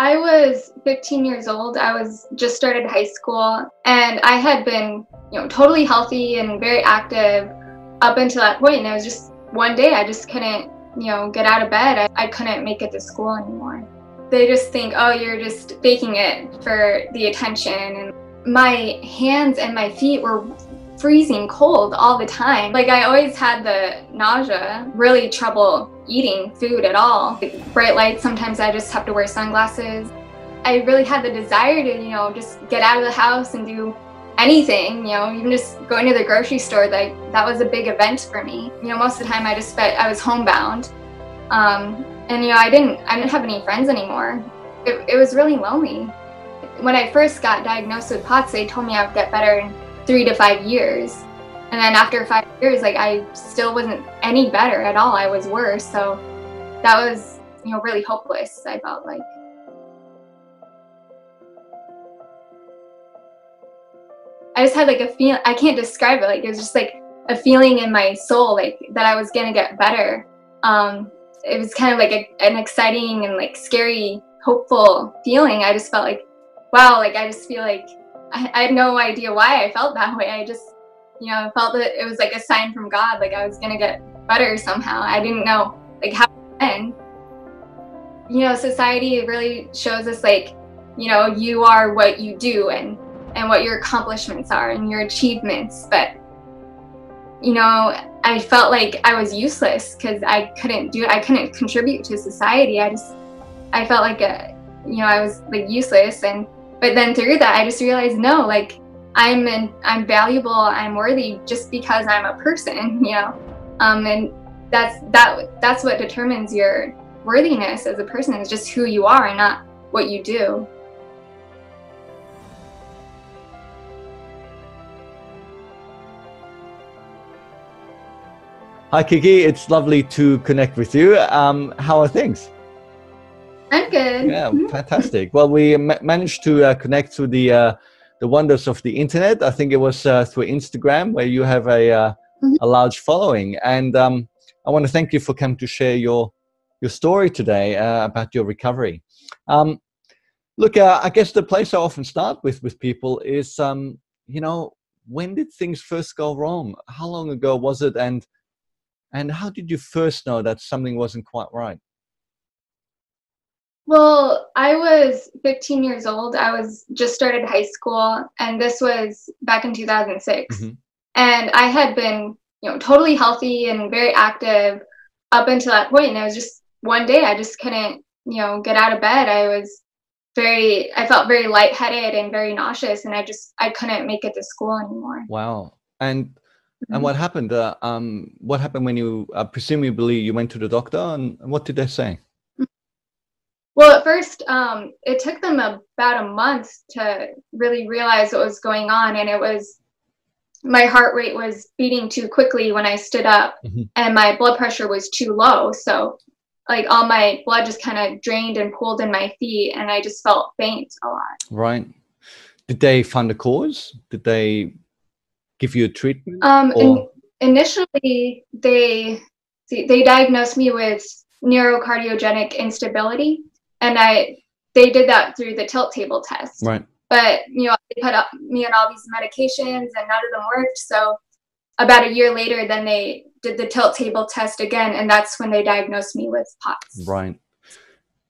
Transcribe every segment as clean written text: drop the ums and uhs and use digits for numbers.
I was 15 years old. I was just started high school and I had been, totally healthy and very active up until that point. And it was just one day I just couldn't, get out of bed. I couldn't make it to school anymore. They just think, oh, you're just faking it for the attention. And my hands and my feet were freezing cold all the time. Like I always had the nausea, really trouble eating food at all. Bright lights, sometimes I just have to wear sunglasses. I really had the desire to, just get out of the house and do anything, even just going to the grocery store, like that was a big event for me. Most of the time I was homebound. And I didn't have any friends anymore. It was really lonely. When I first got diagnosed with POTS, they told me I would get better in 3 to 5 years. And then after 5 years, like I still wasn't any better at all. I was worse. So that was, really hopeless, I felt like. I just had like a feeling, I can't describe it. Like it was just like a feeling in my soul, like that I was gonna get better. It was kind of like an exciting and like scary, hopeful feeling. I just felt like, wow, like I just feel like I had no idea why I felt that way. I just, felt that it was like a sign from God, like I was gonna get better somehow. I didn't know like how and society really shows us like, you are what you do and what your accomplishments are and your achievements. But, I felt like I was useless because I couldn't contribute to society. I felt like I was like useless. But then through that, I just realized, no, like I'm valuable, I'm worthy just because I'm a person, and that's what determines your worthiness as a person, is just who you are and not what you do. Hi, Kiki. It's lovely to connect with you. How are things? I'm good. Yeah, fantastic. Well, we managed to connect through the wonders of the internet. I think it was through Instagram, where you have a large following. And I want to thank you for coming to share your story today about your recovery. Look, I guess the place I often start with people is, when did things first go wrong? How long ago was it? And how did you first know that something wasn't quite right? Well, I was 15 years old. I was just started high school, and this was back in 2006. Mm-hmm. And I had been, totally healthy and very active up until that point. And it was just one day I just couldn't, get out of bed. I felt very lightheaded and very nauseous, and I couldn't make it to school anymore. Wow. And what happened? What happened when you presumably you went to the doctor, and what did they say? Well, at first, it took them about a month to really realize what was going on, and it was my heart rate was beating too quickly when I stood up, and my blood pressure was too low. So, like all my blood just kind of drained and pooled in my feet, and I just felt faint a lot. Right. Did they find the cause? Did they give you a treatment? Initially, they diagnosed me with neurocardiogenic instability, and they did that through the tilt table test. Right. But they put me on all these medications, and none of them worked. So about a year later, then they did the tilt table test again, and that's when they diagnosed me with POTS. Right.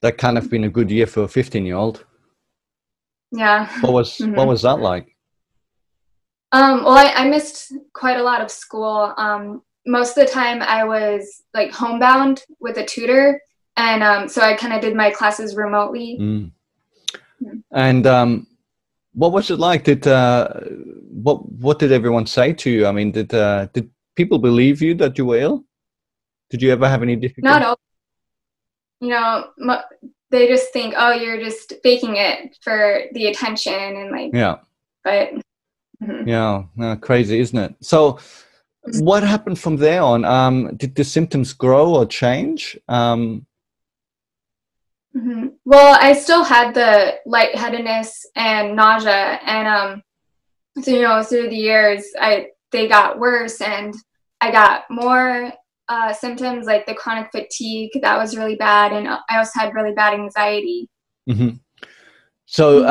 That kind of been a good year for a 15-year-old. Yeah. What was that like? Well, I missed quite a lot of school. Most of the time I was like homebound with a tutor, and so I kind of did my classes remotely. And what was it like? What did everyone say to you? I mean, did people believe you that you were ill? Did you ever have any difficulty? Not all. They just think, oh, you're just faking it for the attention, and like, yeah. But yeah, crazy, isn't it? So what happened from there on? Did the symptoms grow or change? Well, I still had the lightheadedness and nausea, and so through the years, they got worse, and I got more symptoms like the chronic fatigue that was really bad, and I also had really bad anxiety. Hmm. So,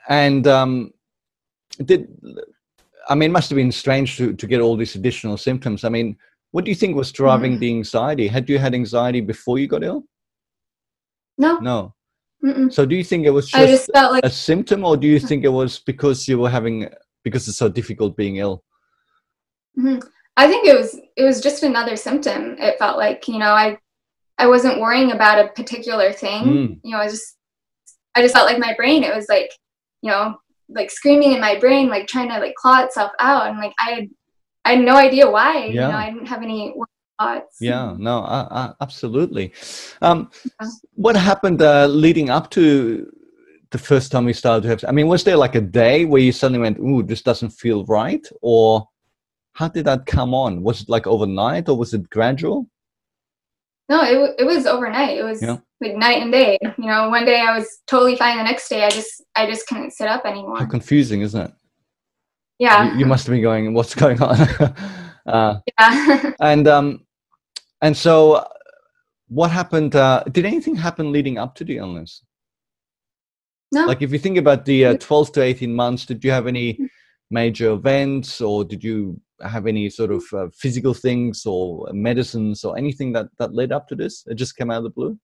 and did I mean, it must have been strange to get all these additional symptoms. I mean, what do you think was driving the anxiety? Had you had anxiety before you got ill? No. No. Mm-mm. So do you think it was I just just felt like a symptom, or do you think it was because you were having, because it's so difficult being ill? I think it was just another symptom. It felt like, I wasn't worrying about a particular thing. Mm. I just felt like my brain, it was like, you know, like screaming in my brain, like trying to like claw itself out. And like I had no idea why. Yeah. I didn't have any thoughts. Yeah. No. Absolutely. Yeah. What happened leading up to the first time you started to have? I mean, was there like a day where you suddenly went, "Ooh, this doesn't feel right," or how did that come on? Was it like overnight, or was it gradual? No, it was overnight. It was Yeah. like night and day. One day I was totally fine. The next day I just couldn't sit up How anymore. confusing, isn't it? You Yeah. must have been going, "What's going on?" Yeah. and and so, what happened? Did anything happen leading up to the illness? No. Like, if you think about the 12 to 18 months, did you have any major events, or did you have any sort of physical things or medicines or anything that led up to this? It just came out of the blue?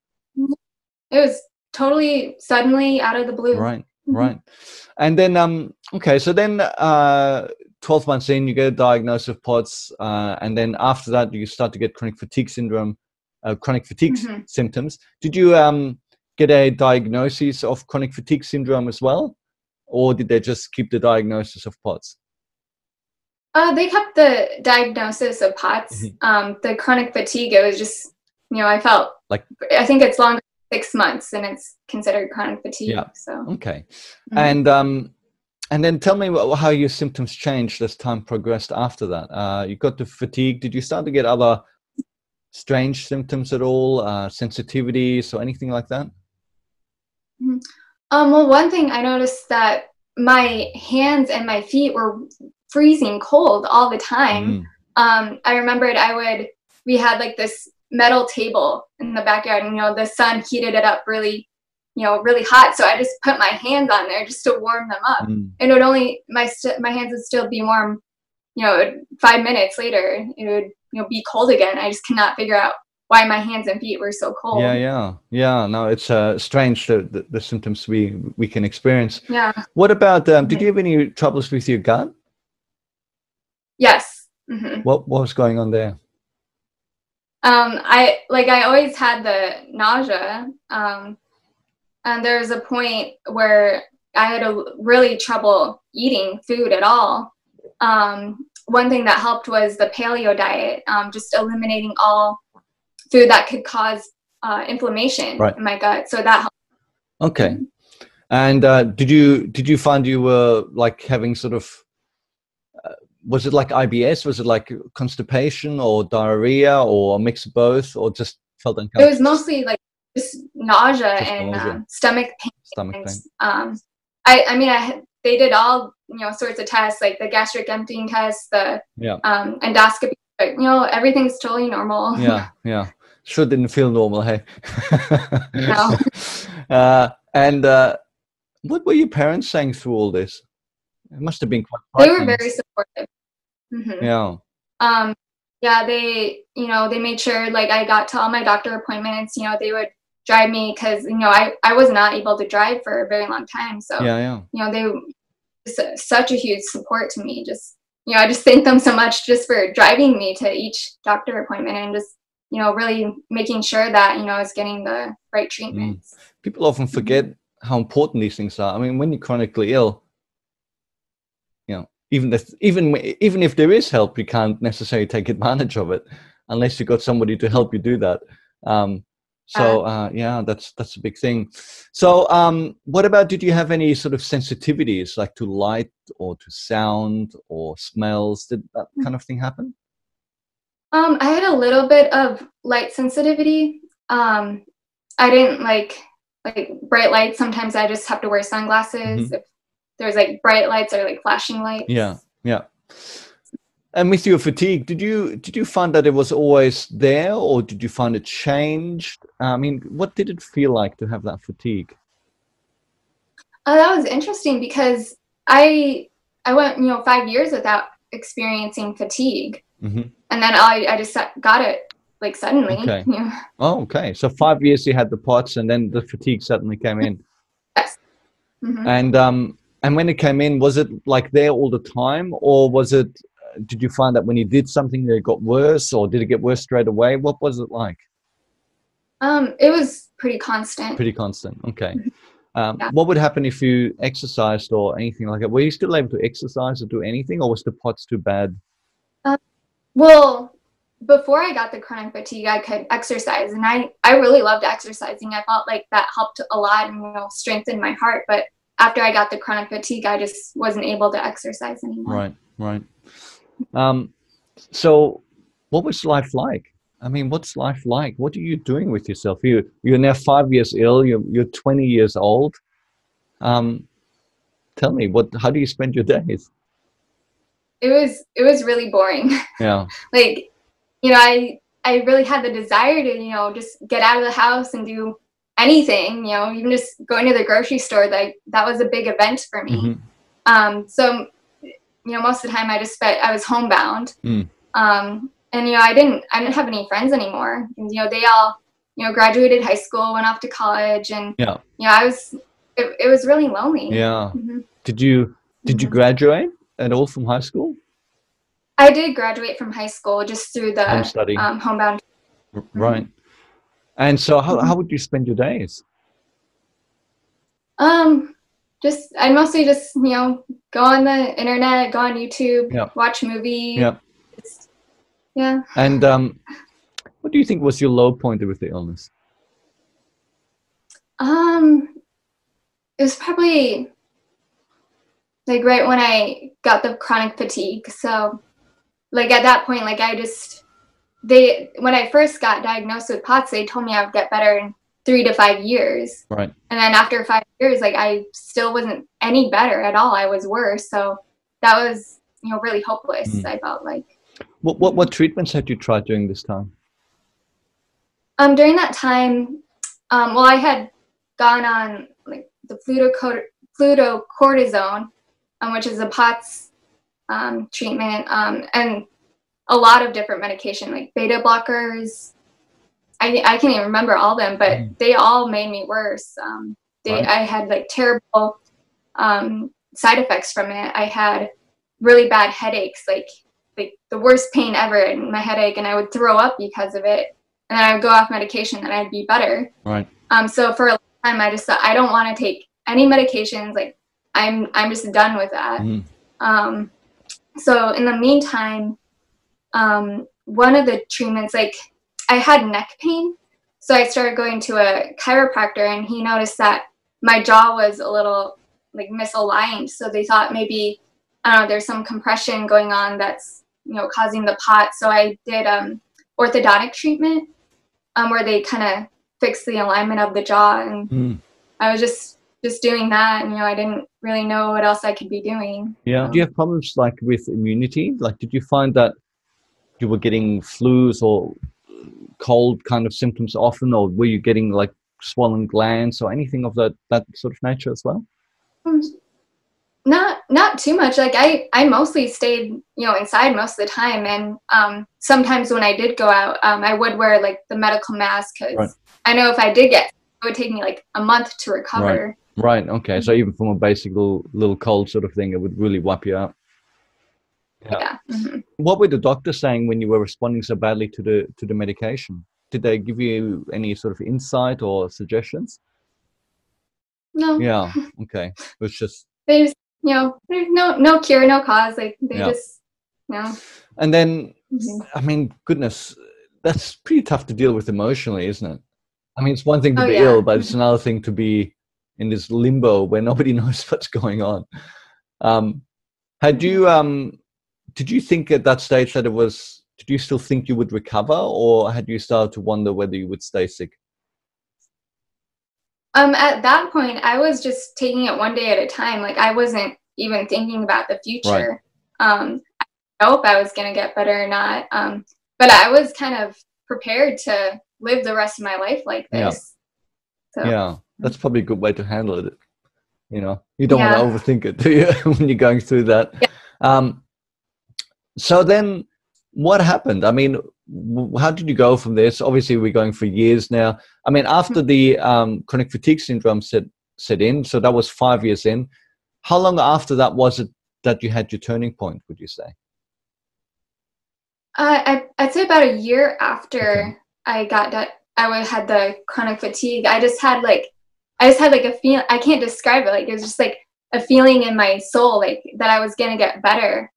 It was totally suddenly out of the blue. Right, right. And then, okay, so then 12 months in, you get a diagnosis of POTS, and then after that, you start to get chronic fatigue syndrome, chronic fatigue symptoms. Did you get a diagnosis of chronic fatigue syndrome as well? Or did they just keep the diagnosis of POTS? They kept the diagnosis of POTS. The chronic fatigue, it was just, I felt Like, I think it's longer than 6 months and it's considered chronic fatigue. yeah. So Okay. And then tell me how your symptoms changed as time progressed after that. You got to fatigue. Did you start to get other strange symptoms at all? Sensitivities or anything like that? Well, one thing I noticed that my hands and my feet were freezing cold all the time. I remembered we had like this metal table in the backyard, and the sun heated it up really, really hot. So I just put my hands on there just to warm them up, and it would only my hands would still be warm. 5 minutes later, it would be cold again. I just cannot figure out why my hands and feet were so cold. Yeah. No, it's strange the symptoms we can experience. Yeah. What about did you have any troubles with your gut? Yes. What was going on there? I always had the nausea, and there was a point where I had really trouble eating food at all. One thing that helped was the paleo diet, just eliminating all food that could cause inflammation in my gut. So that helped. Okay. And did you find you were like having sort of was it like IBS? Was it like constipation or diarrhea or a mix of both, or just felt uncomfortable? It was mostly like just nausea and stomach pain. They did all sorts of tests, like the gastric emptying test, the endoscopy. But, everything's totally normal. Yeah. Sure didn't feel normal, hey? No. And what were your parents saying through all this? It must have been quite frightening. They were very supportive. Yeah. Yeah, they made sure like I got to all my doctor appointments. They would drive me because I was not able to drive for a very long time. So they were such a huge support to me. Just I just thank them so much just for driving me to each doctor appointment and just really making sure that I was getting the right treatments. People often forget how important these things are. I mean, when you're chronically ill, even if there is help, you can't necessarily take advantage of it unless you got somebody to help you do that. That's a big thing. So what about, did you have any sort of sensitivities like to light or to sound or smells? Did that kind of thing happen? I had a little bit of light sensitivity. I didn't like bright lights. Sometimes I just have to wear sunglasses if there's like bright lights or like flashing lights. Yeah. And with your fatigue, did you find that it was always there, or did you find it changed? I mean, what did it feel like to have that fatigue? That was interesting because I went, 5 years without experiencing fatigue, Mm-hmm. and then I just got it like suddenly. Okay. Oh, okay. So 5 years you had the POTS, and then the fatigue suddenly came in. Yes. Hmm. And when it came in, was it like there all the time, or was it? Did you find that when you did something, it got worse, or did it get worse straight away? What was it like? It was pretty constant. Pretty constant. Okay. Yeah. What would happen if you exercised or anything like that? Were you still able to exercise or do anything, or was the POTS too bad? Um, well, before I got the chronic fatigue, I could exercise, and I really loved exercising. I felt like that helped a lot and strengthened my heart. But after I got the chronic fatigue, I just wasn't able to exercise anymore. Right. Right. So what was life like? I mean, what's life like? What are you doing with yourself? You're now 5 years ill. You're 20 years old. Um, Tell me, how do you spend your days? It was really boring. Yeah. Like, I really had the desire to, just get out of the house and do anything, even just going to the grocery store. Like that was a big event for me. So, most of the time I was homebound. And, I didn't have any friends anymore. And, they all, graduated high school, went off to college, and, Yeah. it was really lonely. Yeah. Did you graduate at all from high school? I did graduate from high school just through the Home study. homebound. Right. And so how would you spend your days? I mostly just, go on the internet, go on YouTube, Yeah. watch movies. Yeah. Yeah. And what do you think was your low point with the illness? It was probably like right when I got the chronic fatigue. So like at that point, like when I first got diagnosed with POTS, they told me I would get better in 3 to 5 years. Right. And then after 5 years, like I still wasn't any better at all. I was worse. So that was, really hopeless. I felt like. What treatments had you tried during this time? During that time, I had gone on like the fludrocortisone, which is a POTS treatment, and a lot of different medication like beta blockers. I can't even remember all of them, but they all made me worse. Right. I had like terrible side effects from it. I had really bad headaches, like the worst pain ever in my headache, and I would throw up because of it. And then I would go off medication, and I'd be better. Right. So for a long time, I just thought I don't want to take any medications. Like I'm just done with that. So in the meantime, one of the treatments, like I had neck pain, so I started going to a chiropractor, and he noticed that my jaw was a little like misaligned. So they thought maybe, I don't know, there's some compression going on that's, causing the POTS. So I did orthodontic treatment, where they kind of fix the alignment of the jaw, and I was just doing that, and I didn't really know what else I could be doing. Yeah. Do you have problems like with immunity? Like, did you find that you were getting flus or cold kind of symptoms often, or were you getting like swollen glands or anything of that sort of nature as well? Not too much. Like I mostly stayed, inside most of the time, and sometimes when I did go out, I would wear like the medical mask because I know if I did get, it would take me like a month to recover. Right. Okay. So even from a basic little cold sort of thing, it would really wipe you out. Yeah. What were the doctors saying when you were responding so badly to the medication? Did they give you any sort of insight or suggestions? No. Yeah. Okay. It was just. They just, there's no cure, no cause. Like they just, And then, I mean, goodness, that's pretty tough to deal with emotionally, isn't it? I mean, it's one thing to be ill, but it's another thing to be in this limbo where nobody knows what's going on. Did you think at that stage that did you still think you would recover, or had you started to wonder whether you would stay sick? At that point, I was just taking it one day at a time. Like I wasn't even thinking about the future. I hope I was going to get better or not. But I was kind of prepared to live the rest of my life like this. Yeah. So. Yeah, that's probably a good way to handle it. You know, you don't want to overthink it, do you, when you're going through that? Yeah. So then what happened? I mean, how did you go from this? Obviously, we're going for years now. I mean, after the chronic fatigue syndrome set in, so that was 5 years in. How long after that was it that you had your turning point, would you say? I'd say about a year after I had the chronic fatigue. I just had like a feel. I can't describe it. Like it was just like a feeling in my soul, like that I was gonna get better.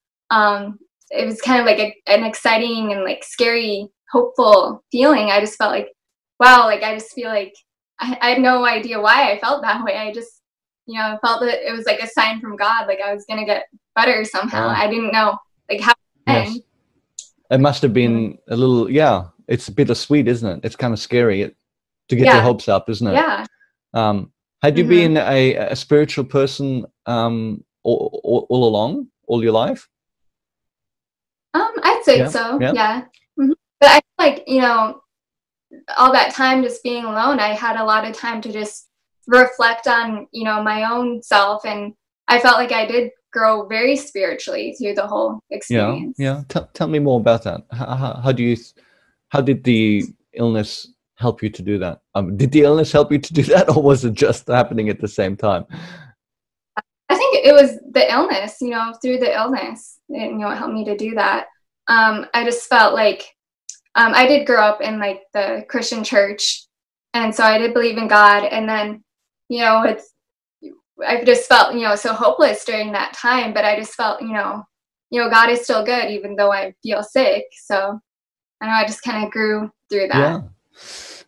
It was kind of like an exciting and like scary, hopeful feeling. I just felt like, wow, like I just feel like I had no idea why I felt that way. I just, felt that it was like a sign from God, like I was gonna get better somehow. I didn't know like how. Yes. It must have been a little, it's bittersweet, isn't it? It's kind of scary to get your hopes up, isn't it? Yeah. Had you been a spiritual person all along, all your life? I'd say so. Yeah. But I feel like, all that time just being alone, I had a lot of time to just reflect on, my own self. And I felt like I did grow very spiritually through the whole experience. Yeah. Tell me more about that. How did the illness help you to do that? Did the illness help you to do that, or was it just happening at the same time? I think it was the illness, through the illness, it helped me to do that. I just felt like I did grow up in like the Christian church, and so I did believe in God. And then, I just felt, so hopeless during that time, but I just felt, God is still good, even though I feel sick. So I know I just kind of grew through that.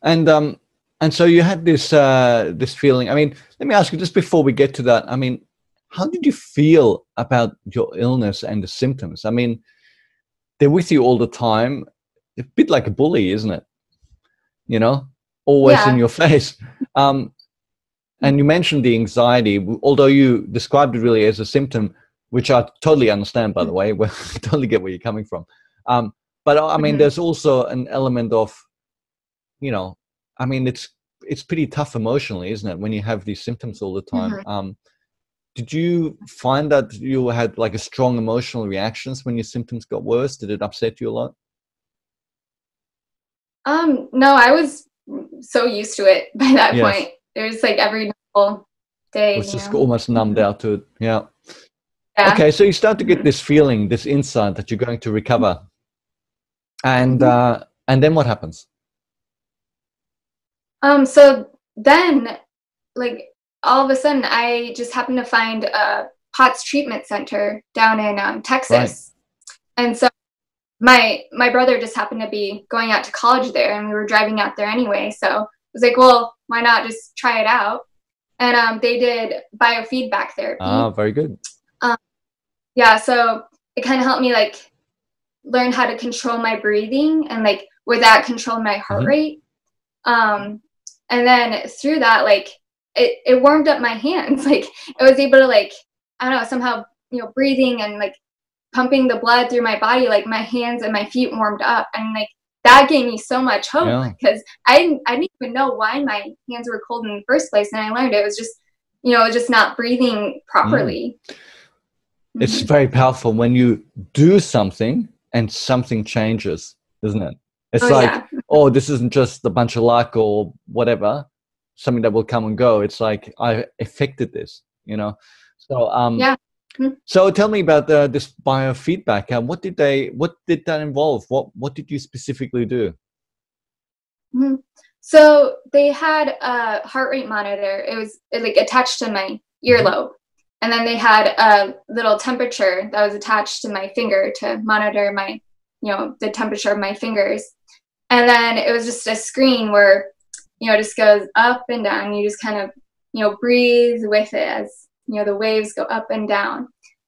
Yeah. And so you had this, this feeling. I mean, let me ask you just before we get to that. I mean, how did you feel about your illness and the symptoms? I mean, they're with you all the time. A bit like a bully, isn't it? Always in your face. And you mentioned the anxiety, although you described it really as a symptom, which I totally understand, by the way. I totally get where you're coming from. But I mean, there's also an element of, I mean, it's pretty tough emotionally, isn't it, when you have these symptoms all the time? Did you find that you had like a strong emotional reactions when your symptoms got worse? Did it upset you a lot? No, I was so used to it by that point. It was like every day. It was just almost numbed out to it. Yeah. Okay, so you start to get this feeling, this insight that you're going to recover. And then what happens? So then, like, all of a sudden, I just happened to find a POTS treatment center down in Texas. Right. And so my brother just happened to be going out to college there, and we were driving out there anyway. So I was like, well, why not just try it out? And they did biofeedback therapy. Ah, very good. Yeah, so it kind of helped me like learn how to control my breathing and like with that control my heart rate. And then through that, like it warmed up my hands. Like I was able to like, I don't know, somehow, breathing and like pumping the blood through my body, like my hands and my feet warmed up. And like that gave me so much hope because I didn't even know why my hands were cold in the first place. And I learned it was just, just not breathing properly. It's very powerful when you do something and something changes, isn't it? It's oh, this isn't just a bunch of luck or whatever, something that will come and go. It's like I affected this, So so tell me about this biofeedback. What did that involve? What did you specifically do? So they had a heart rate monitor. It was like attached to my earlobe. And then they had a little temperature that was attached to my finger to monitor my, the temperature of my fingers. And then it was just a screen where, it just goes up and down. You just kind of, breathe with it as, the waves go up and down.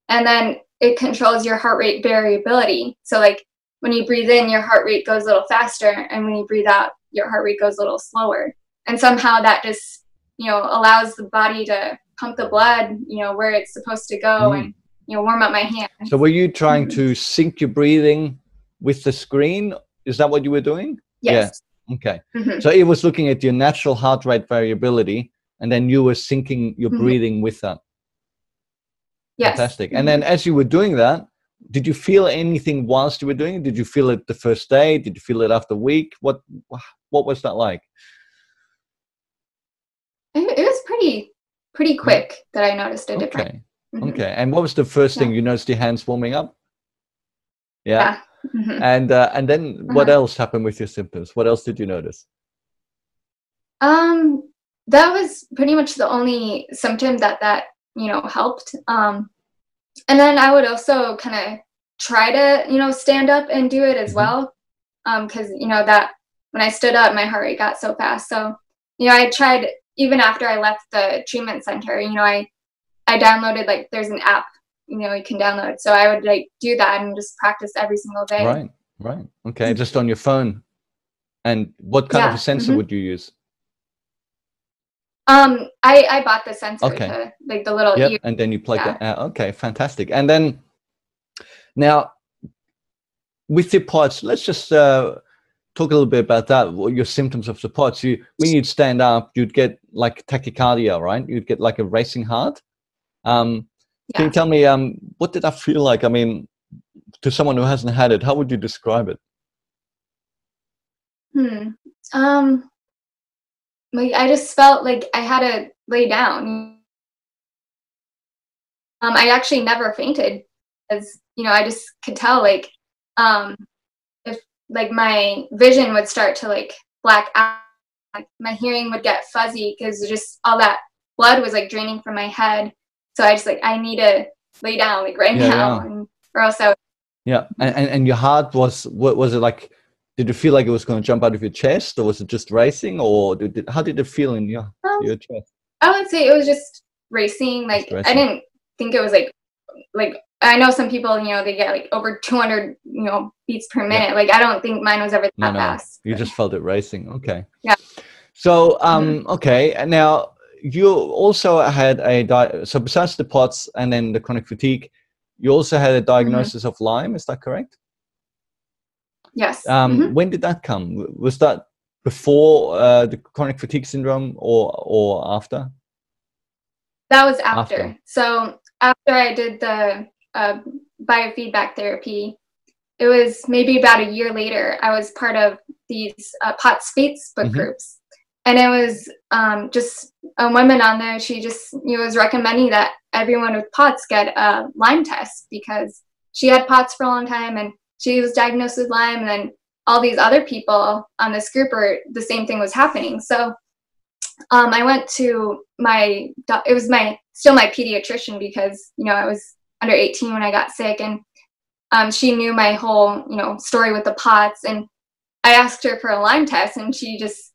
And then it controls your heart rate variability. So like when you breathe in, your heart rate goes a little faster. And when you breathe out, your heart rate goes a little slower. And somehow that just, allows the body to pump the blood, where it's supposed to go and, warm up my hands. So were you trying to sync your breathing with the screen? Is that what you were doing? Yes. Yeah. Okay. So it was looking at your natural heart rate variability and then you were syncing your breathing with that. Yes. Fantastic. And then as you were doing that, did you feel anything whilst you were doing it? Did you feel it the first day? Did you feel it after a week? What was that like? It was pretty quick that I noticed a difference. Okay. And what was the first thing you noticed? Your hands warming up? Yeah. And then what else happened with your symptoms? What else did you notice? That was pretty much the only symptom that helped. And then I would also kind of try to, stand up and do it as well. Because, that when I stood up, my heart rate got so fast. So, I tried, even after I left the treatment center, I downloaded, like, there's an app, you can download. So I would, like, do that and just practice every single day. Right. Okay. Just on your phone. And what kind of a sensor would you use? I bought the sensor, like the little ear. And then you plug that out. Okay, fantastic. And then now with your POTS, let's just talk a little bit about that. Your symptoms of the POTS. When you'd stand up, you'd get like tachycardia, right? You'd get like a racing heart. Can you tell me what did that feel like? I mean, to someone who hasn't had it, how would you describe it? Like, I just felt like I had to lay down. I actually never fainted, as I just could tell, like, if like my vision would start to like black out, like, my hearing would get fuzzy because just all that blood was like draining from my head. So I just I need to lay down like right now, or else I would. Yeah, and your heart was it like? Did you feel like it was going to jump out of your chest, or was it just racing, or how did it feel in your chest? I would say it was just racing. Like, I didn't think it was like I know some people, they get like over 200, beats per minute. Like, I don't think mine was ever that fast. You just felt it racing. Okay. Yeah. So, okay. And now you also had so besides the POTS and then the chronic fatigue, you also had a diagnosis of Lyme. Is that correct? Yes. When did that come? Was that before the chronic fatigue syndrome or after? That was after. So after I did the biofeedback therapy, it was maybe about a year later. I was part of these POTS Facebook groups, and it was just a woman on there. She just was recommending that everyone with POTS get a Lyme test because she had POTS for a long time and she was diagnosed with Lyme, and then all these other people on this group the same thing was happening. So I went to it was still my pediatrician because, I was under 18 when I got sick, and she knew my whole, story with the POTS, and I asked her for a Lyme test, and she just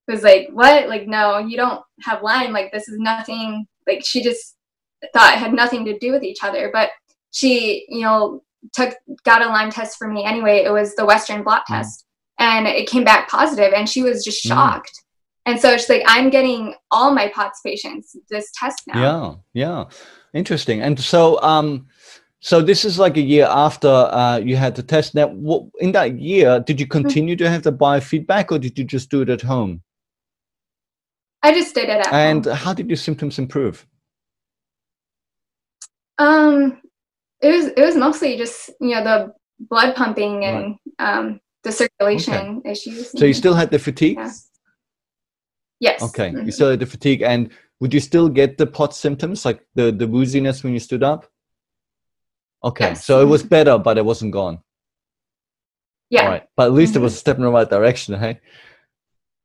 was like, what? Like, no, you don't have Lyme. Like, this is nothing. Like, she just thought it had nothing to do with each other, but she, got a Lyme test for me anyway. It was the Western blot test, and it came back positive, and she was just shocked. And so it's like, I'm getting all my POTS patients this test now. Yeah, interesting. And so so this is like a year after you had the test. Now, in that year, did you continue to have the biofeedback, or did you just do it at home? I just did it at home. And how did your symptoms improve? It was mostly just, the blood pumping and the circulation issues. So you still had the fatigue? Yeah. Yes. Okay. You still had the fatigue, and would you still get the POTS symptoms, like the wooziness when you stood up? Okay. Yes. So it was better, but it wasn't gone. Yeah. All right. But at least it was a step in the right direction, hey?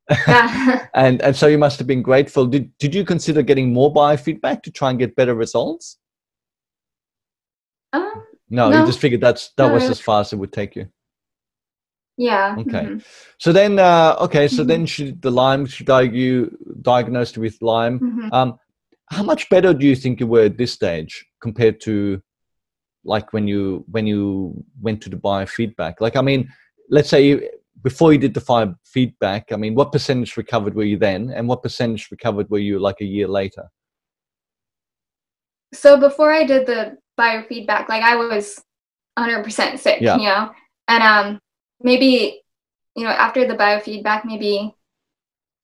Yeah. and so you must have been grateful. Did you consider getting more biofeedback to try and get better results? No, you just figured that was as far as it would take you. Yeah. Okay. So then, so then she diagnosed you with Lyme. How much better do you think you were at this stage compared to like when you went to the biofeedback? Like, I mean, let's say before you did the feedback, I mean, what percentage recovered were you then, and what percentage recovered were you like a year later? So before I did the biofeedback, like, I was 100% sick, and maybe, after the biofeedback, maybe,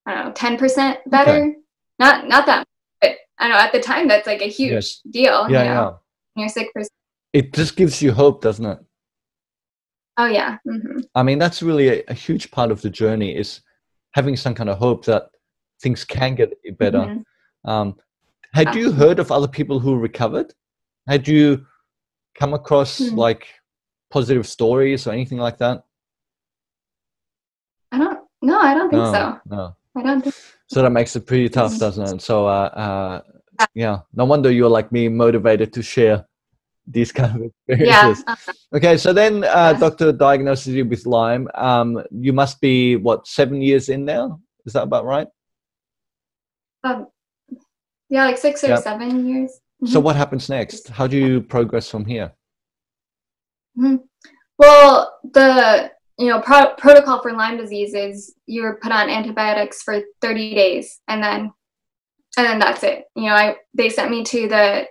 I don't know, 10% better. not that, but I don't know, at the time that's like a huge Yes. deal, Yeah, yeah. You're sick for. It just gives you hope, doesn't it? Oh yeah. I mean, that's really a huge part of the journey, is having some kind of hope that things can get better. Um, had you heard of other people who recovered? Had you come across like positive stories or anything like that? I don't think so. No. I don't think. So that makes it pretty tough, doesn't it? So, yeah, no wonder you're like me, motivated to share these kind of experiences. Yeah. Okay, so then doctor diagnoses you with Lyme. You must be, what, 7 years in now? Is that about right? Yeah, like 6 or 7 years. So what happens next? How do you progress from here? Well, the protocol for Lyme disease is you're put on antibiotics for 30 days, and then that's it. They sent me to the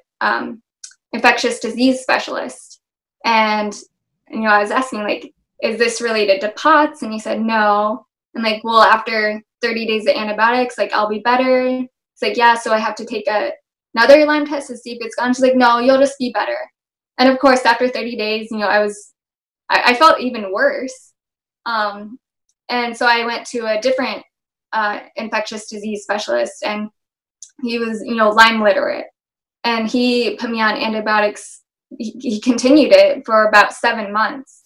infectious disease specialist, and I was asking, like, is this related to POTS? And he said no. And like, well, after 30 days of antibiotics, like, I'll be better. It's like, yeah, so I have to take another Lyme test to see if it's gone. She's like, no, you'll just be better. And of course, after 30 days, I felt even worse. And so I went to a different infectious disease specialist, and he was, Lyme literate. And he put me on antibiotics. He continued it for about 7 months.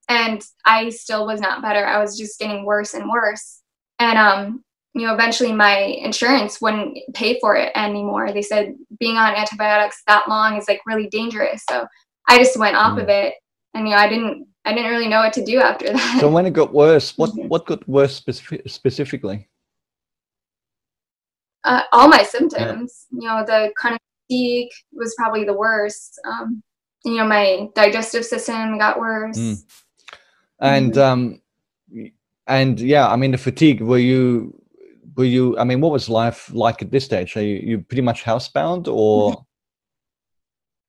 And I still was not better. I was just getting worse and worse. And, eventually my insurance wouldn't pay for it anymore. They said being on antibiotics that long is like really dangerous. So I just went off of it. And, I didn't really know what to do after that. So when it got worse, what got worse specifically? All my symptoms. The chronic fatigue was probably the worst. My digestive system got worse. And yeah, I mean, the fatigue, were you, I mean, what was life like at this stage? Are you pretty much housebound, or?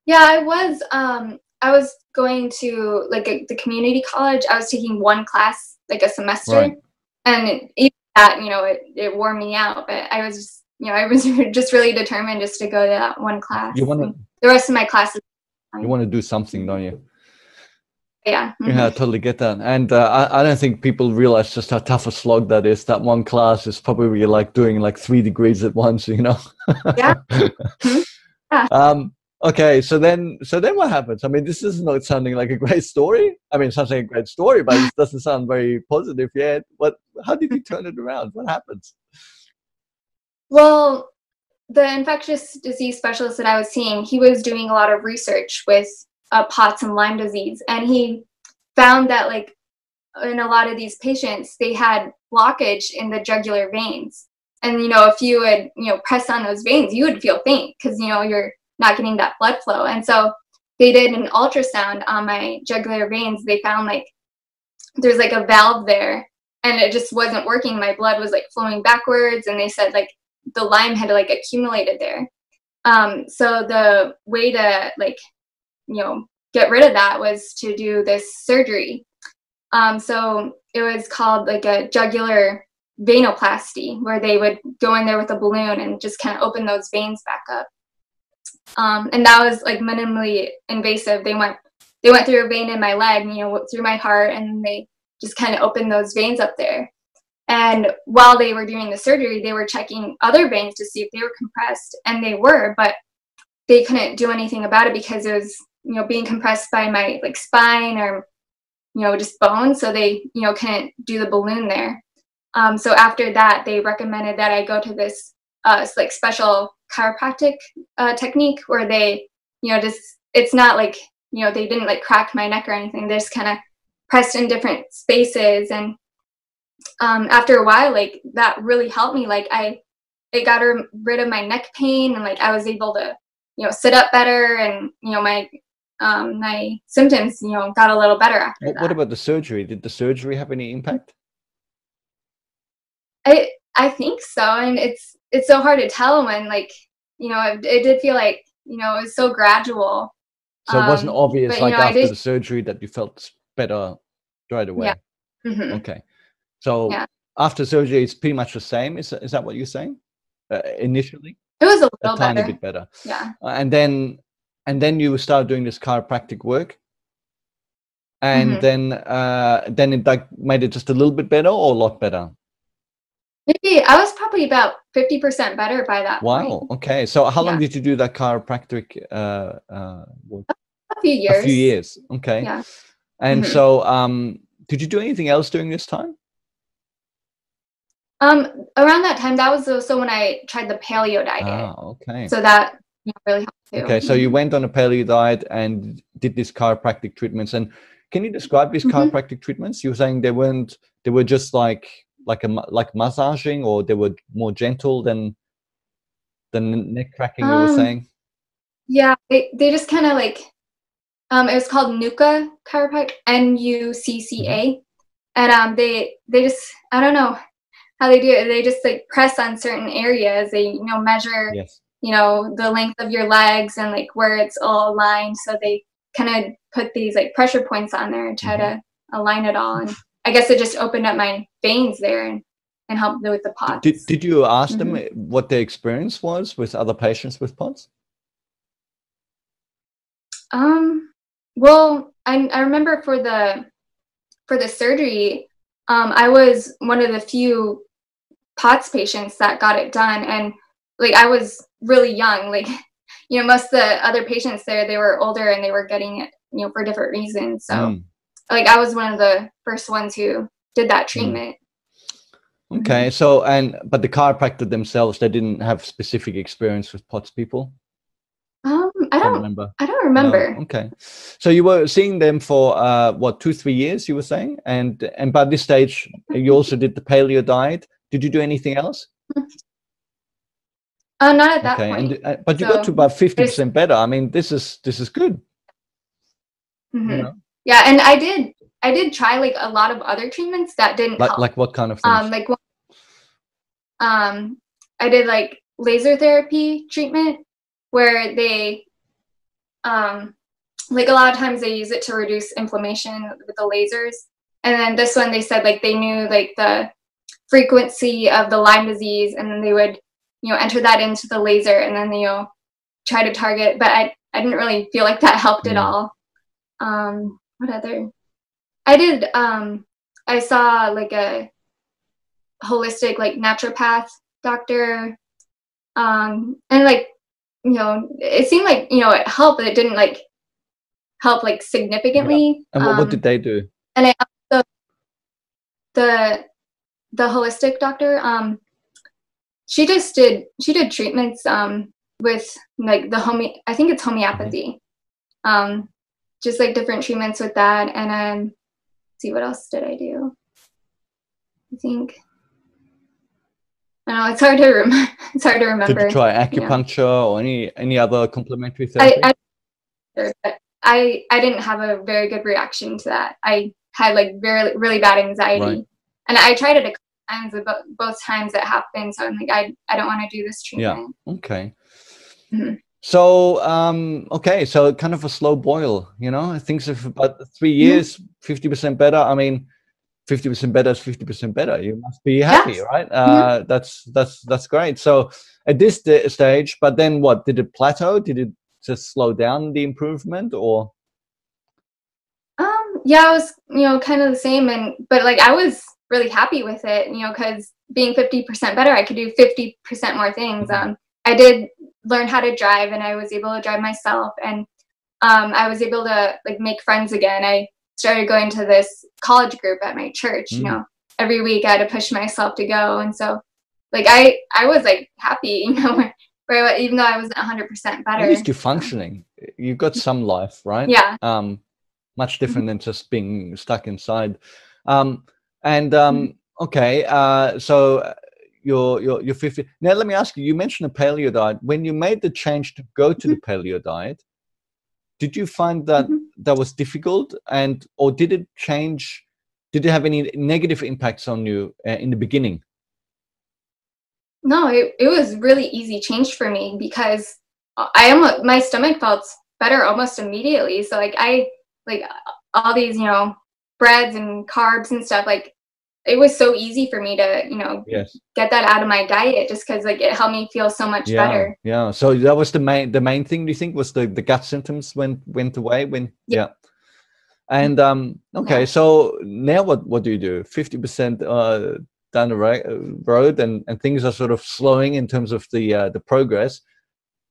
Yeah, I was going to like the community college. I was taking one class like a semester, right. And even that, it wore me out. But I was just, I was just really determined just to go to that one class. You want to, the rest of my classes. You want to do something, don't you? Yeah. Yeah, I totally get that. And I don't think people realize just how tough a slog that is. That one class is probably like doing like 3 degrees at once, Yeah. Yeah. Okay, so then what happens? I mean, this is not sounding like a great story. I mean, it sounds like a great story, but it doesn't sound very positive yet. How did you turn it around? What happens? Well, the infectious disease specialist that I was seeing, he was doing a lot of research with POTS and Lyme disease, and he found that, like, in a lot of these patients, they had blockage in the jugular veins. And, if you would, press on those veins, you would feel faint because, you're not getting that blood flow. And so they did an ultrasound on my jugular veins. They found like there's like a valve there, and it just wasn't working. My blood was like flowing backwards, and they said like the Lyme had like accumulated there. So the way to get rid of that was to do this surgery. So it was called like a jugular venoplasty, where they would go in there with a balloon and just kind of open those veins back up. And that was like minimally invasive. They went through a vein in my leg, through my heart, and they just kind of opened those veins up there. And while they were doing the surgery, they were checking other veins to see if they were compressed, and they were, but they couldn't do anything about it because it was, being compressed by my like spine or, just bone. So they, couldn't do the balloon there. So after that, they recommended that I go to this like special chiropractic technique where they, it's not like, they didn't like crack my neck or anything. They're just kind of pressed in different spaces. And after a while, like, that really helped me. Like, it got rid of my neck pain, and like I was able to, sit up better, and my symptoms, got a little better after that. What about the surgery? Did the surgery have any impact? I think so. And it's so hard to tell when, like, it did feel like, it was so gradual. So it wasn't obvious, but, like, after the surgery that you felt better right away. Yeah. Okay. So after surgery, it's pretty much the same. Is that what you're saying? initially? It was a A little tiny better. bit better. Yeah. And then you started doing this chiropractic work, and Hmm. then it like made it just a little bit better or a lot better. Maybe I was probably about 50% better by that point. Wow. Okay. So how long Yeah. did you do that chiropractic work? A few A few years. years. Okay. Yeah. And Hmm. so did you do anything else during this time? Around that time, that was also when I tried the paleo diet. Okay. So that, you know, really helped too. Okay, so you went on a paleo diet and did these chiropractic treatments. And can you describe these Hmm. chiropractic treatments? You were saying they were just like massaging, or they were more gentle than neck cracking, you were Um, saying? yeah, they just kind of like, it was called Nucca Chiropractic, Hmm. NUCCA. And they just, I don't know how they do it. They just like press on certain areas. They, you know, measure, Yes. you know, the length of your legs and like where it's all aligned. So they kind of put these like pressure points on there and try Hmm. to align it all. And I guess it just opened up my veins there and helped with the POTS. Did you ask them Hmm. what their experience was with other patients with POTS? Um, well, I remember for the surgery, I was one of the few POTS patients that got it done, and like I was really young. Like, you know, most of the other patients there, they were older and they were getting it, you know, for different reasons. So Mm, like I was one of the first ones who did that mm. treatment. Hmm. Okay, but the chiropractor themselves, they didn't have specific experience with POTS people? I Can't don't remember. I don't No. remember. Okay. So you were seeing them for what, 2, 3 years, you were saying, and by this stage you also did the paleo diet. Did you do anything else? Not at that Okay, point. and but you got to So about I just 50% better. I mean, this is good. You hmm know, yeah, and I did try like a lot of other treatments that didn't help. like what kind of things? Like um I did like laser therapy treatment where they like a lot of times they use it to reduce inflammation with the lasers. And then this one they said like they knew like the frequency of the Lyme disease, and then they would, you know, enter that into the laser and then, you know, try to target, but I didn't really feel like that helped at Mm. all. What other? I did I saw like a holistic like naturopath doctor, and like, you know, it seemed like, you know, it helped, but it didn't like help like Yeah. significantly. And what did they do? And I also the the holistic doctor, she did treatments with like the I think it's Mhm. homeopathy. Um, just like different treatments with that, and see what else did I do? I think I don't know. It's hard to it's hard to Did you remember. try You know, acupuncture or any other complementary I therapy? but I didn't have a very good reaction to that. I had like very really bad Right. anxiety, and I tried it a couple times, but both times it happened. So I'm like, I don't want to do this Yeah. treatment. Okay. Mhm. So, okay, so kind of a slow boil, things of about 3 years, 50% better. I mean, 50% better is 50% better. You must be happy, Yes. right? Mhm. That's great. So at this stage, but then what? Did it plateau? Did it just slow down the improvement, or? Yeah, I was, you know, kind of the same, and but like I was really happy with it, you know, because being 50% better, I could do 50% more things. Mhm. I did learn how to drive, and I was able to drive myself, and I was able to like make friends again. I started going to this college group at my church. You Mm. know, every week I had to push myself to go, and so like I was like happy, you know, even though I wasn't 100% At least better. you're So functioning. You've got some life, right? yeah. Much Mhm. different than just being stuck inside. Um, and Mhm. okay, so you're 50 now. Let me ask you. You mentioned a paleo diet. When you made the change to go to the Mhm. paleo diet, did you find that Mhm. that was difficult, and or did it change? Did it have any negative impacts on you in the beginning? No, it was really easy change for me because I almost my stomach felt better almost immediately. So like I like all these, you know, breads and carbs and stuff, like it was so easy for me to, Yes. get that out of my diet just because like it helped me feel so much Yeah. better. Yeah. So that was the main thing, do you think, was the gut symptoms went away when, Yeah. yeah. And okay, Yeah. so now what do you do? 50% down the road, and things are sort of slowing in terms of the progress.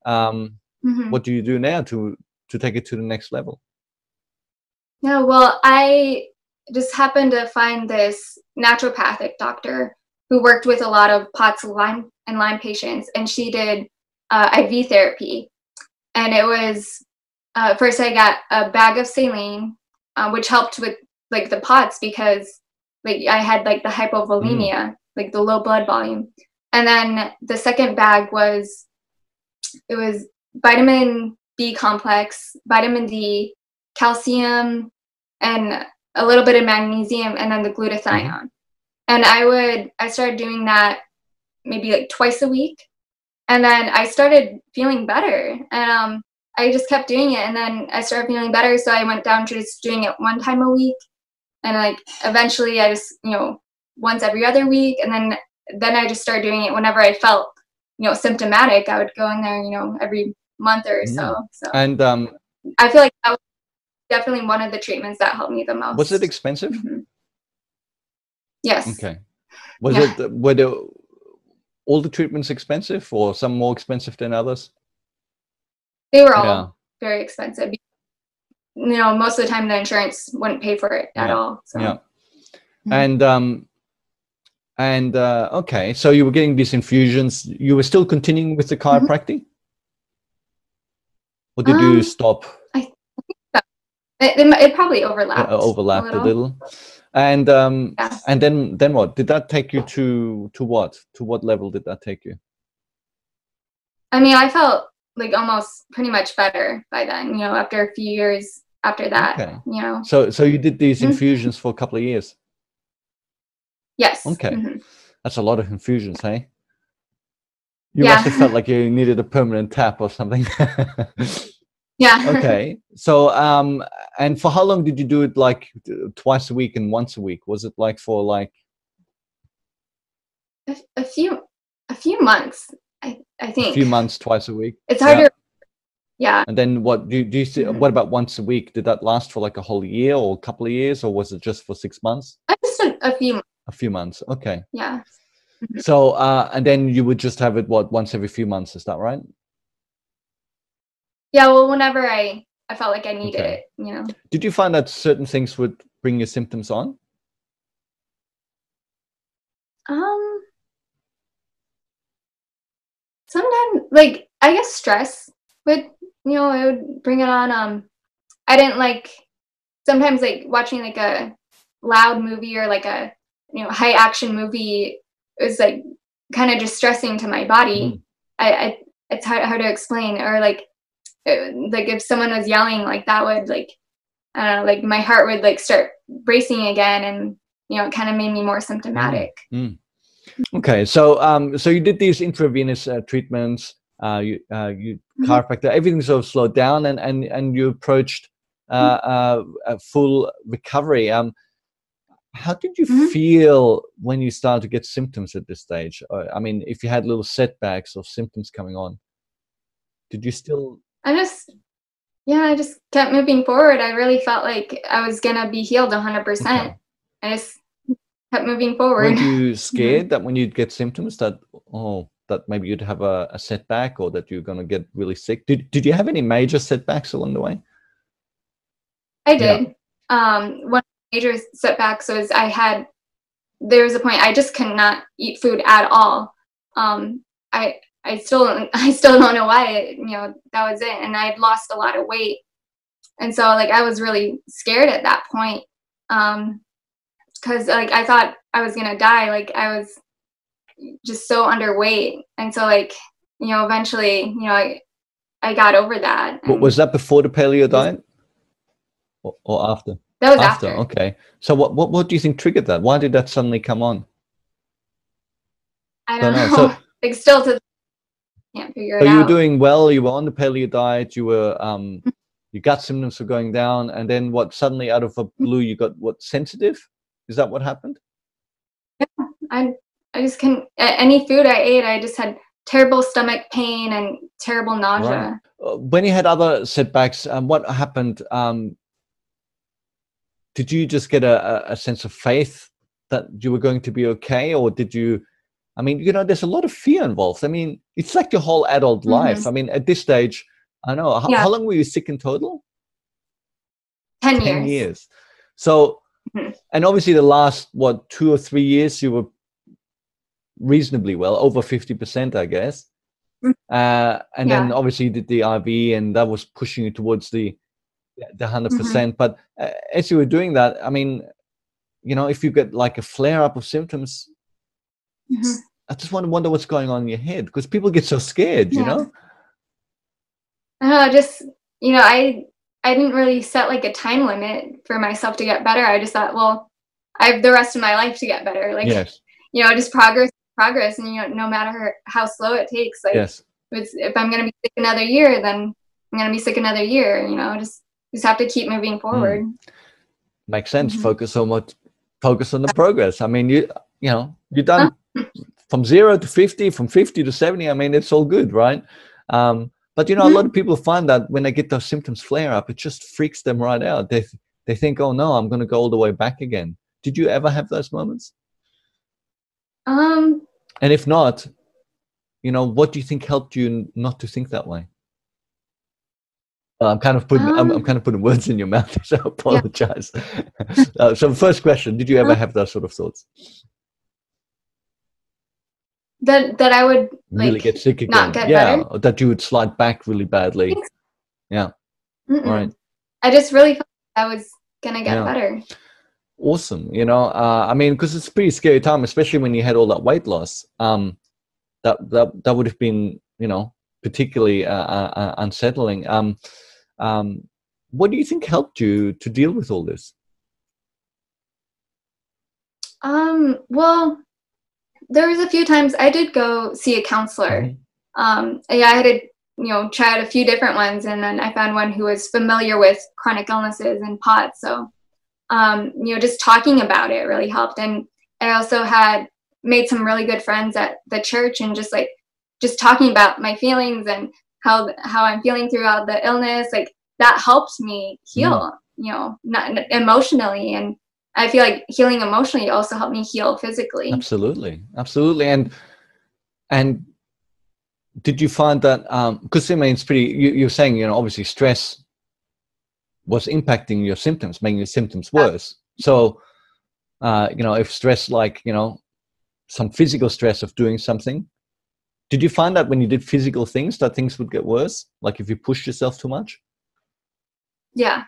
Hmm. What do you do now to take it to the next level? Yeah, well, I just happened to find this naturopathic doctor who worked with a lot of POTS and Lyme patients, and she did IV therapy. And it was first I got a bag of saline, which helped with like the POTS because like I had like the Mm. hypovolemia, like the low blood volume. And then the second bag was vitamin B complex, vitamin D, calcium, and a little bit of magnesium, and then the Hmm. glutathione. And I started doing that maybe like twice a week, and then I started feeling better. And I just kept doing it, and then I started feeling better, so I went down to just doing it one time a week, and like eventually I just once every other week, and then I just started doing it whenever I felt symptomatic. I would go in there every month or Mm. so. So And I feel like that was definitely one of the treatments that helped me the was it most. expensive? Hmm. Yes. Okay. Was Yeah. it were all the treatments expensive, or some more expensive than others? They were Yeah. all very expensive. Most of the time the insurance wouldn't pay for it at Yeah. all. So. Yeah. Mhm. And okay, so you were getting these infusions. You were still continuing with the Mhm. chiropractic, or did you Um, stop? I think that it probably overlapped a Overlapped a little. little. And Yeah. then what? Did that take you to what? To what level did that take you? I mean, I felt like almost pretty much better by then, after a few years after that, Okay. you know. So you did these Mhm. infusions for a couple of years. Yes. Okay. Hmm. That's a lot of infusions, hey? You must have felt Yeah. like you needed a permanent tap or something. Yeah. Okay. So and for how long did you do it, like twice a week and once a week? Was it like for like A few months, I a few think. months, twice a week? It's Yeah. harder. Yeah. And then what do you see, Hmm. what about once a week? Did that last for like a whole year or a couple of years, or was it just for 6 months? Just a few months. A few months. Okay. Yeah. Mhm. So and then you would just have it what, once every few months, is that right? Yeah. Well, whenever I felt like I needed Okay. it. Did you find that certain things would bring your symptoms on? Um, Sometimes, like I guess stress would, it would bring it on. I didn't like sometimes like watching like a loud movie or like a high action movie is like kind of distressing to my body. Mm. I it's hard to explain, or like if someone was yelling, like that would like I don't know, like my heart would like start racing again, and it kind of made me more Mm. symptomatic. Mm. Okay, so so you did these intravenous treatments, you Hmm. chiropractor, everything sort of slowed down, and you approached a full recovery. How did you Hmm. feel when you started to get symptoms at this stage? I mean, if you had little setbacks or symptoms coming on, did you still? I just Yeah, I just kept moving forward. I really felt like I was gonna be healed 100%. Okay. I just kept moving forward. Weren't you Hmm. scared that when you'd get symptoms that, oh, that maybe you'd have a setback, or that you're going to get really sick? Did you have any major setbacks along the way? I Yeah. did. One of the major setbacks was there was a point I just could not eat food at all. I still I still don't know why. That was it, and I had lost a lot of weight, and so like I was really scared at that point. Because like I thought I was gonna die. Like I was just so underweight, and so like eventually I got over that, What was and that, before the paleo just diet, or after? that was After. after. Okay. So what do you think triggered that? Why did that suddenly come on? I Don't don't know. know. Like still to can't figure So it you were out. doing well. You were on the paleo diet. You were your gut symptoms were going down, and then what? Suddenly, out of the blue, you got what, sensitive? Is that what happened? I I just couldn't. Any food I ate, I just had terrible stomach pain and terrible Right. nausea. When you had other setbacks, what happened? Did you just get a sense of faith that you were going to be okay, or did you? I mean, there's a lot of fear involved. I mean, it's like your whole adult Hmm. life. I mean, at this stage, I know. Yeah, How long were you sick in total? 10 10 years. years. So, Mhm. and obviously the last, what, 2 or 3 years, you were reasonably well, over 50%, I guess. Mm. And then Yeah. obviously you did the IV, and that was pushing you towards the Hmm. 100%. But as you were doing that, I mean, if you get like a flare up of symptoms, Hmm. I just wonder what's going on in your head, because people get so scared, Yeah. I don't know, just, I didn't really set like a time limit for myself to get better. I just thought, well, I have the rest of my life to get better. Like, Yes, just progress, and no matter how slow it takes, like, yes. if I'm gonna be sick another year, then I'm gonna be sick another year. Just have to keep moving Mm. forward. Makes sense. Hmm. Focus on the progress. I mean, you're Huh? done from 0 to 50, from 50 to 70. I mean, it's all good, right? But a lot Mhm. of people find that when they get those symptoms flare up, it just freaks them right out. They think, oh no, I'm going to go all the way back again. Did you ever have those moments? Um, And if not, what do you think helped you not to think that way? I'm kind um, of putting words in your mouth, so I yeah. apologize. So first question, did you ever Um, have those sort of thoughts? that I would Really like get sick not again? get Yeah, better. or that you would slide back really badly. Thanks. Yeah, right. Mm-mm. I just really felt I was gonna get Yeah, better. awesome. I mean, because it's a pretty scary time, especially when you had all that weight loss. That would have been, particularly unsettling. What do you think helped you to deal with all this? Well, there was a few times I did go see a counselor. Hmm. Yeah, I had to, try out a few different ones, and then I found one who was familiar with chronic illnesses and POTS. So, just talking about it really helped. And I also had made some really good friends at the church, and just talking about my feelings and how I'm feeling throughout the illness, like that helped me Mm, heal, not emotionally. And I feel like healing emotionally also helped me heal physically. absolutely, absolutely. And did you find that, because I mean, it's pretty, you're saying, obviously stress was impacting your symptoms, making your symptoms worse. So, if stress, like, some physical stress of doing something, did you find that when you did physical things that things would get worse? Like if you pushed yourself too much? Yeah.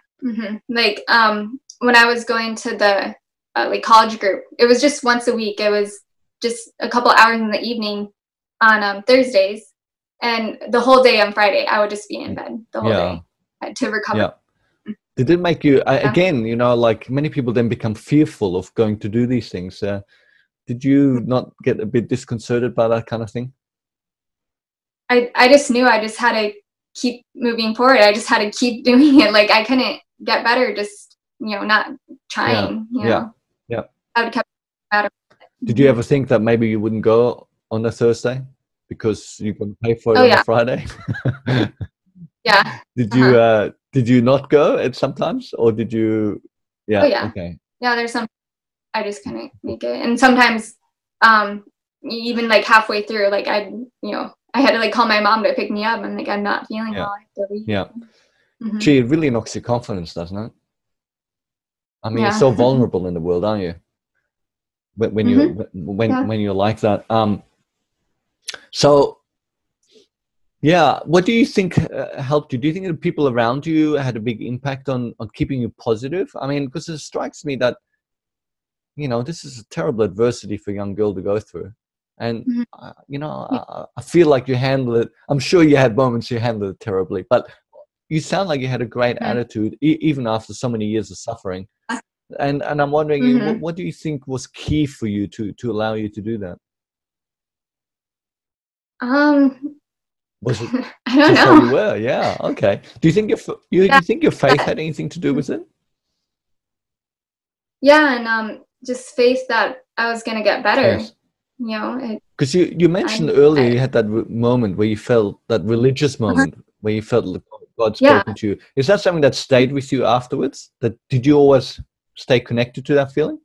Like, when I was going to the like college group, it was just once a week. It was just a couple hours in the evening on Thursdays, and the whole day on Friday, I would just be in bed the whole Yeah, day to recover. yeah. Did it make you, Yeah. again, like many people then become fearful of going to do these things? Did you not get a bit disconcerted by that kind of thing? I just knew I just had to keep moving forward. I just had to keep doing it. Like I couldn't get better, just not Yeah, trying. yeah, yeah. I would kept better. Did you Hmm. ever think that maybe you wouldn't go on a Thursday because you're going to pay for it Oh on a yeah, Friday? yeah. Did you Uh-huh. did you not go at sometimes, or did you? Oh Yeah. yeah, Okay. yeah. There's some I just couldn't make it, and sometimes, um, even like halfway through, like I had to like call my mom to pick me up, and like I'm not feeling Yeah. well. I have to leave. Yeah. Hmm. Gee, it really knocks your confidence, doesn't it? I mean, you're Yeah. so vulnerable in the world, aren't you? When Hmm. you Yeah. when you're like that. So yeah, what do you think helped you? Do you think the people around you had a big impact on keeping you positive? I mean, because it strikes me that this is a terrible adversity for a young girl to go through, and Hmm. Yeah. I feel like you handle it. I'm sure you had moments you handled it terribly, but you sound like you had a great attitude even after so many years of suffering. And I'm wondering, Hmm. what do you think was key for you to allow you to do that? Um, Was it I don't just how you know. were? Yeah. Okay. Do you think you Yeah. think your faith Yeah. had anything to do with it? Yeah, and just faith that I was going to get better. Yes. You know, Because you mentioned earlier you had that moment where you felt that religious moment where you felt like God spoken to you. Is that something that stayed with you afterwards? That did you always stay connected to that feeling?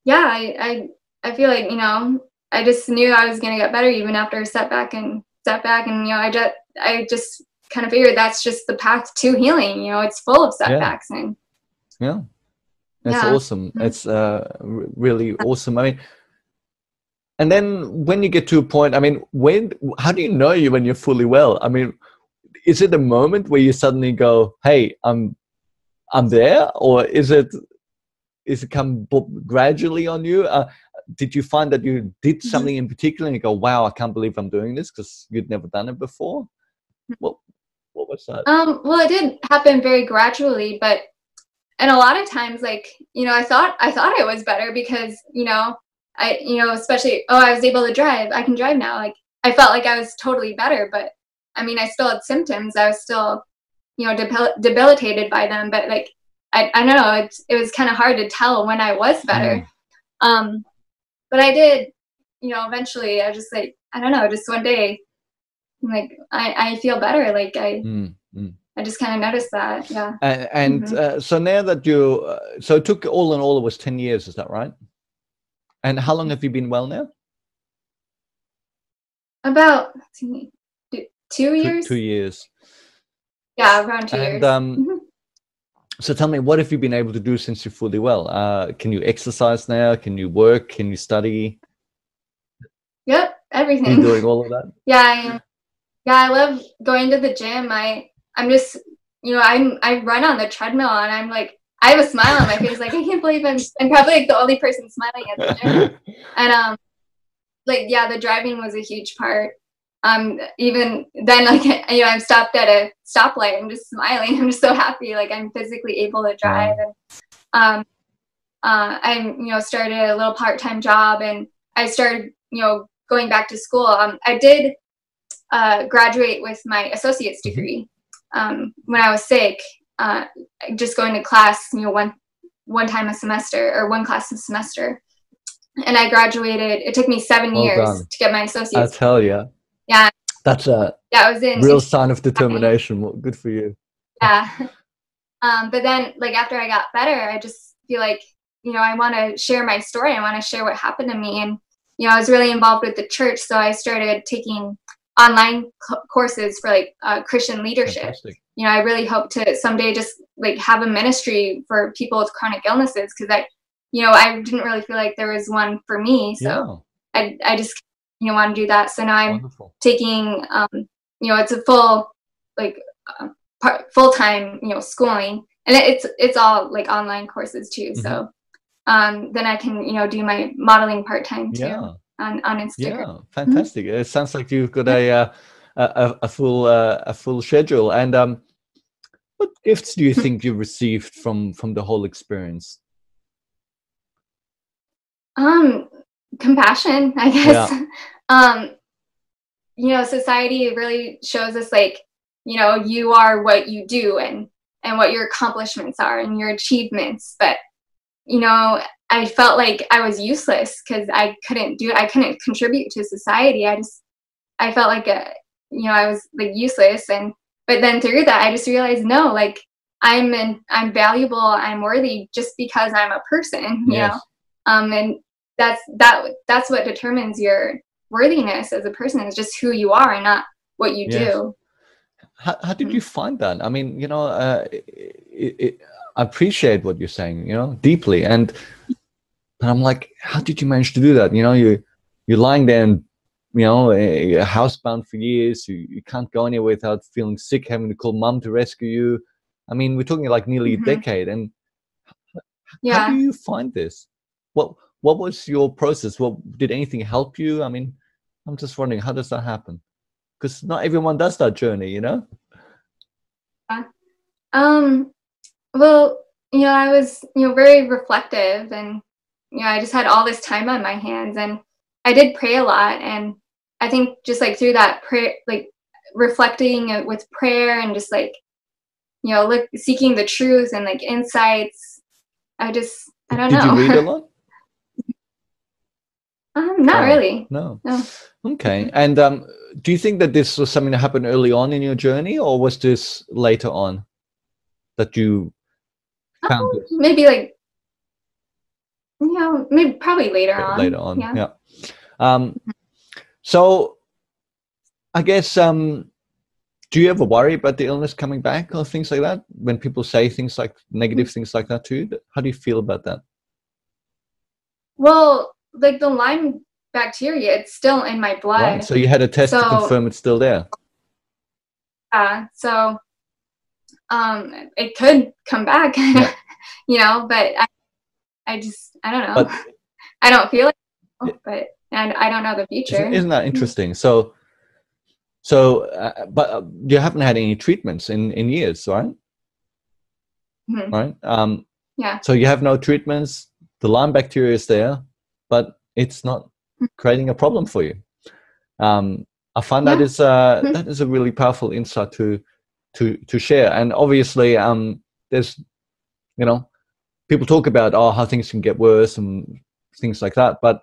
Yeah, I feel like, you know, I just knew I was going to get better even after a setback, and you know, I just kind of figured that's just the path to healing. You know, it's full of setbacks. Yeah. And Yeah. That's awesome. It's really awesome. I mean, and then when you get to a point, I mean, how do you know you when you're fully well? I mean, is it a moment where you suddenly go, "Hey, I'm there," or is it come gradually on you? Did you find that you did something in particular and you go, "Wow, I can't believe I'm doing this," because you'd never done it before? What was that? Well, it did happen very gradually, but and a lot of times, like, you know, I thought I was better because, you know, you know, especially, oh, I was able to drive. I can drive now. Like, I felt like I was totally better, but I mean, I still had symptoms. I was still, you know, debilitated by them. But like, I don't know. It was kind of hard to tell when I was better. But I did, you know, eventually. I was just like, I don't know, just one day, like, I feel better. Like I just kind of noticed that. Yeah. And so now that so it took all in all, it was 10 years, is that right? And how long have you been well now? About 2 years. 2 years. Yeah, around 2 years. So tell me, what have you been able to do since you're fully well? Can you exercise now? Can you work? Can you study? Yep, everything. Are you doing all of that? Yeah, I love going to the gym. I'm just, you know, I run on the treadmill and I'm like, I have a smile on my face. Like, I can't believe I'm probably like the only person smiling at the gym. And like, yeah, the driving was a huge part. Even then, like, you know, I'm stopped at a stoplight. I'm just smiling. I'm just so happy. Like, I'm physically able to drive. And I'm, you know, started a little part-time job, and I started, you know, going back to school. I did graduate with my associate's degree when I was sick. Just going to class, you know, one time a semester, or one class a semester. And I graduated. It took me 7 years to get my associate's. I tell you. Yeah. That's a I was in real sign of determination. Well, good for you. Yeah. But then, like, after I got better, I just feel like, you know, I want to share my story. I want to share what happened to me. And, you know, I was really involved with the church. So I started taking online courses for like Christian leadership. Fantastic. You know, I really hope to someday just like have a ministry for people with chronic illnesses, because you know, I didn't really feel like there was one for me. So I just, you know, want to do that. So now I'm taking, you know, it's a full, like, full-time, you know, schooling, and it's all like online courses too. So then I can, you know, do my modeling part-time too on Instagram. Yeah, fantastic. It sounds like you've got a full schedule. And what gifts do you think you received from the whole experience? Compassion, I guess. You know, society really shows us, like, you know, you are what you do, and what your accomplishments are and your achievements. But, you know, I felt like I was useless because I couldn't contribute to society. I felt like you know, I was like useless. But then through that, I just realized, no, like, I'm valuable, I'm worthy just because I'm a person, you know. And that's what determines your worthiness as a person, is just who you are and not what you do. How did you find that? I mean, you know, I appreciate what you're saying, you know, deeply. And I'm like, how did you manage to do that? You know, you're lying there and, you know, housebound for years. You can't go anywhere without feeling sick, having to call mom to rescue you. I mean, we're talking like nearly a decade. And how do you find this? What was your process? Did anything help you? I mean, I'm just wondering, how does that happen? Because not everyone does that journey, you know? Well, you know, I was, you know, very reflective, and, you know, I just had all this time on my hands, and I did pray a lot. And I think just like through that prayer, like reflecting with prayer, and just like, you know, seeking the truth and like insights, I just, I don't Did you read a know. lot? Not really. No. No. Okay. And do you think that this was something that happened early on in your journey, or was this later on that you found this? Maybe like, maybe probably later Later on. on, Yeah. yeah. So I guess, do you ever worry about the illness coming back or things like that? When people say things like negative things like that to you, how do you feel about that? Well, like the Lyme bacteria, it's still in my blood. Right. So you had a test to confirm it's still there. So it could come back, Yeah. but I don't know. But, I don't feel it, and I don't know the future. Isn't that interesting? But you haven't had any treatments in years, right? Mm-hmm. Right. Yeah. So you have no treatments. The Lyme bacteria is there, but it's not creating a problem for you. I find that is a really powerful insight to share. And obviously, there's, people talk about how things can get worse and things like that, but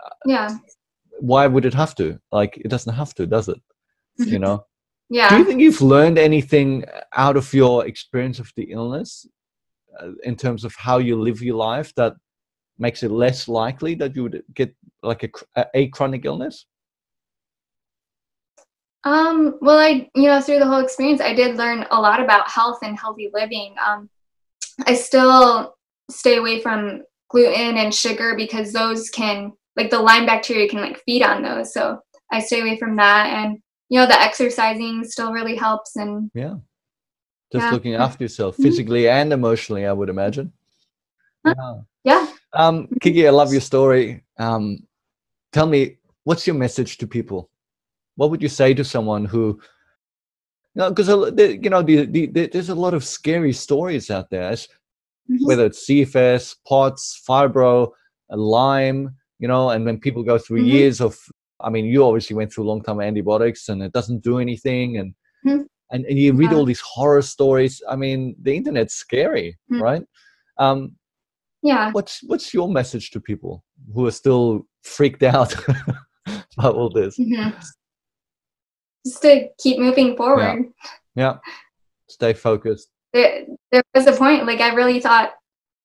why would it have to? Like, it doesn't have to, does it? Yeah. Do you think you've learned anything out of your experience of the illness in terms of how you live your life that makes it less likely that you would get like a chronic illness? Well, through the whole experience, I did learn a lot about health and healthy living. I still stay away from gluten and sugar because those can, like the Lyme bacteria can like feed on those. So I stay away from that. And, the exercising still really helps. And just looking after yourself physically and emotionally, I would imagine. Yeah. Kiki, I love your story. Tell me, what's your message to people? What would you say to someone who, because there's a lot of scary stories out there, whether it's CFS, POTS, fibro, Lyme, and when people go through years of, you obviously went through a long time of antibiotics and it doesn't do anything, and you read all these horror stories. The internet's scary, right? What's your message to people who are still freaked out about all this? Just to keep moving forward. Yeah. Stay focused. There was a point, like, I really thought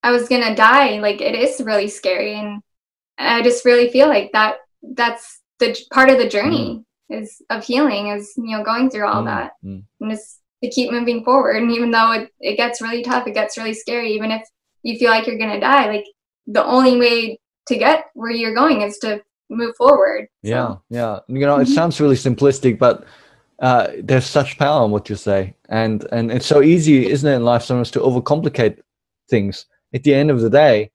I was going to die. Like, it is really scary. And I just really feel like that's the part of the journey of healing is, going through all that. And just to keep moving forward. And even though it gets really tough, it gets really scary, even if you feel like you're going to die, like, the only way to get where you're going is to move forward. So. Yeah. It sounds really simplistic, but there's such power in what you say, and it's so easy, isn't it, in life sometimes to overcomplicate things. At the end of the day,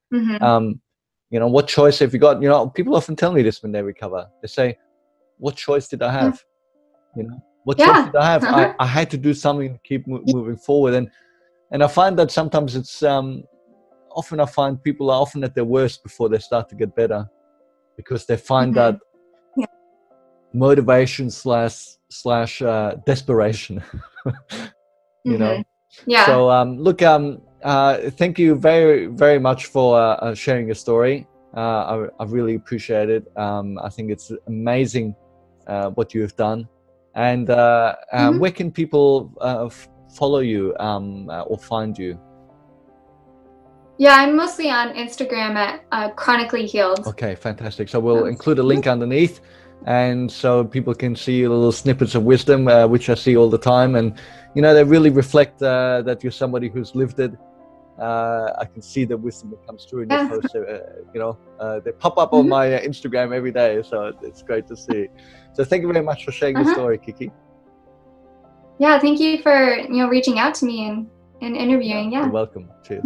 what choice have you got? People often tell me this when they recover. They say, what choice did I have? What choice did I have? I had to do something to keep moving forward, and I find that sometimes it's often I find people are often at their worst before they start to get better, because they find that motivation slash desperation. So look, thank you very, very much for sharing your story. I really appreciate it. I think it's amazing what you have done. And where can people follow you or find you? Yeah, I'm mostly on Instagram at Chronically Healed. Okay, fantastic. So we'll include a link underneath, and so people can see little snippets of wisdom, which I see all the time, and they really reflect that you're somebody who's lived it. I can see the wisdom that comes through in your posts. They pop up on my Instagram every day, so it's great to see. So thank you very much for sharing your story, Kiki. Yeah, thank you for reaching out to me and interviewing. You're welcome. Cheers.